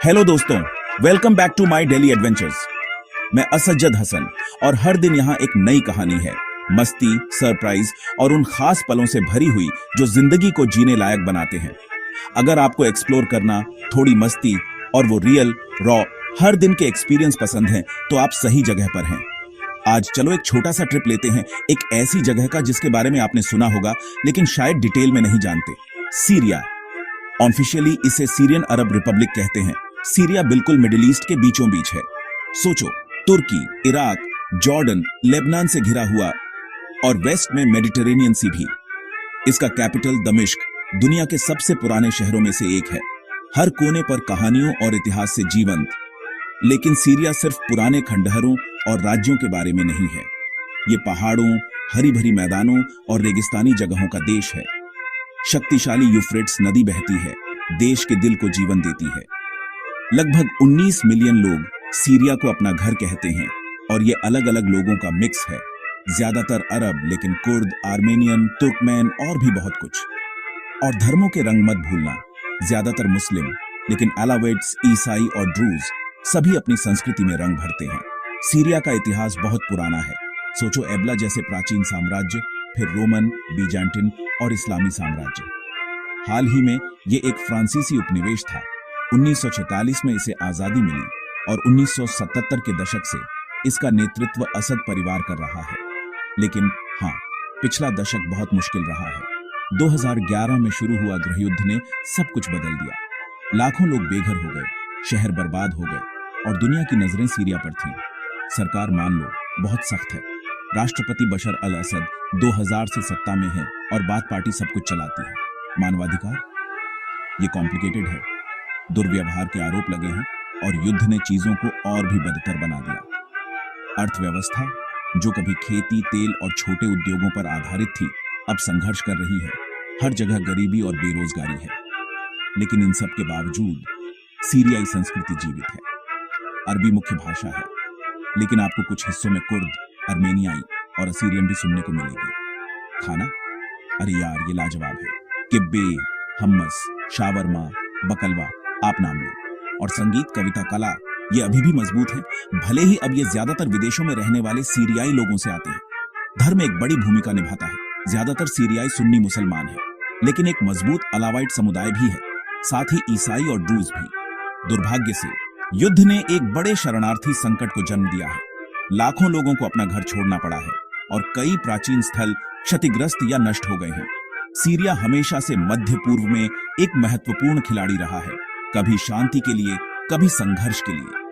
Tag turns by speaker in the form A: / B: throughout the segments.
A: Hello दोस्तों, welcome back to my daily adventures. मैं असज्जद हसन और हर दिन यहाँ एक नई कहानी है, मस्ती, सरप्राइज और उन खास पलों से भरी हुई जो जिंदगी को जीने लायक बनाते हैं। अगर आपको एक्सप्लोर करना, थोड़ी मस्ती और वो रियल रॉ हर दिन के एक्सपीरियंस पसंद हैं, तो आप सही जगह पर हैं। आज चलो एक छोटा सा ट्रिप लेते हैं एक ऐसी जगह का जिसके बारे में आपने सुना होगा लेकिन शायद डिटेल में नहीं जानते। सीरिया। ऑफिशियली इसे सीरियन अरब रिपब्लिक कहते हैं। सीरिया बिल्कुल मिडिल ईस्ट के बीचों बीच है। सोचो, तुर्की, इराक, जॉर्डन, लेबनान से घिरा हुआ और वेस्ट में मेडिटेरेनियन सी भी। इसका कैपिटल दमिश्क दुनिया के सबसे पुराने शहरों में से एक है, हर कोने पर कहानियों और इतिहास से जीवंत। लेकिन सीरिया सिर्फ पुराने खंडहरों और राज्यों के बारे में नहीं है। ये पहाड़ों, हरी भरी मैदानों और रेगिस्तानी जगहों का देश है। शक्तिशाली यूफ्रेट्स नदी बहती है, देश के दिल को जीवन देती है। लगभग 19 मिलियन लोग सीरिया को अपना घर कहते हैं और ये अलग अलग लोगों का मिक्स है। ज्यादातर अरब, लेकिन कुर्द, आर्मेनियन, तुर्कमैन और भी बहुत कुछ। और धर्मों के रंग मत भूलना, ज्यादातर मुस्लिम, लेकिन अलाविट्स, ईसाई और ड्रूज सभी अपनी संस्कृति में रंग भरते हैं। सीरिया का इतिहास बहुत पुराना है। सोचो, एबला जैसे प्राचीन साम्राज्य, फिर रोमन, बीजांटिन और इस्लामी साम्राज्य। हाल ही में ये एक फ्रांसीसी उपनिवेश था। 1946 में इसे आजादी मिली और 1977 के दशक से इसका नेतृत्व असद परिवार कर रहा है। लेकिन हाँ, पिछला दशक बहुत मुश्किल रहा है। 2011 में शुरू हुआ गृहयुद्ध ने सब कुछ बदल दिया। लाखों लोग बेघर हो गए, शहर बर्बाद हो गए और दुनिया की नजरें सीरिया पर थीं। सरकार, मान लो, बहुत सख्त है। राष्ट्रपति बशर अल असद 2000 से सत्ता में है और बात पार्टी सब कुछ चलाती है। मानवाधिकार, ये कॉम्प्लिकेटेड है। दुर्व्यवहार के आरोप लगे हैं और युद्ध ने चीजों को और भी बदतर बना दिया। अर्थव्यवस्था, जो कभी खेती, तेल और छोटे उद्योगों पर आधारित थी, अब संघर्ष कर रही है। हर जगह गरीबी और बेरोजगारी है। लेकिन इन सब के बावजूद सीरियाई संस्कृति जीवित है। अरबी मुख्य भाषा है, लेकिन आपको कुछ हिस्सों में कुर्द, अर्मेनियाई और असीरियन भी सुनने को मिलेगी। खाना, अरे यार, ये लाजवाब है। किब्बे, हम्मस, शावरमा, बकलवा, आप नाम लो। और संगीत, कविता, कला, ये अभी भी मजबूत है, भले ही अब ये ज्यादातर विदेशों में रहने वाले सीरियाई लोगों से आते हैं। धर्म एक बड़ी भूमिका निभाता है। ज्यादातर सीरियाई सुन्नी मुसलमान है, लेकिन एक मजबूत अलावाइट समुदाय भी है, साथ ही ईसाई और ड्रूज भी। दुर्भाग्य से युद्ध ने एक बड़े शरणार्थी संकट को जन्म दिया है। लाखों लोगों को अपना घर छोड़ना पड़ा है और कई प्राचीन स्थल क्षतिग्रस्त या नष्ट हो गए हैं। सीरिया हमेशा से मध्य पूर्व में एक महत्वपूर्ण खिलाड़ी रहा है, कभी शांति के लिए, कभी संघर्ष के लिए।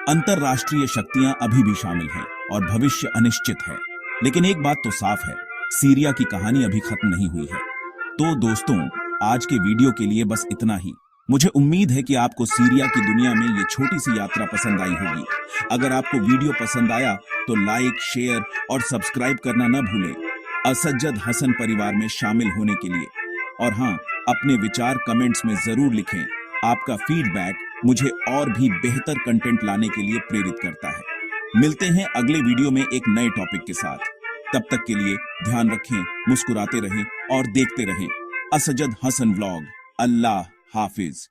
A: अंतरराष्ट्रीय शक्तियां अभी भी शामिल हैं और भविष्य अनिश्चित है। लेकिन एक बात तो साफ है, सीरिया की कहानी अभी खत्म नहीं हुई है। तो दोस्तों, आज के वीडियो के लिए बस इतना ही। मुझे उम्मीद है कि आपको सीरिया की दुनिया में ये छोटी सी यात्रा पसंद आई होगी। अगर आपको वीडियो पसंद आया तो लाइक, शेयर और सब्सक्राइब करना न भूलें, असज्जद हसन परिवार में शामिल होने के लिए। और हाँ, अपने विचार कमेंट्स में जरूर लिखें। आपका फीडबैक मुझे और भी बेहतर कंटेंट लाने के लिए प्रेरित करता है। मिलते हैं अगले वीडियो में एक नए टॉपिक के साथ। तब तक के लिए ध्यान रखें, मुस्कुराते रहें और देखते रहें असज्जद हसन व्लॉग। अल्लाह हाफिज।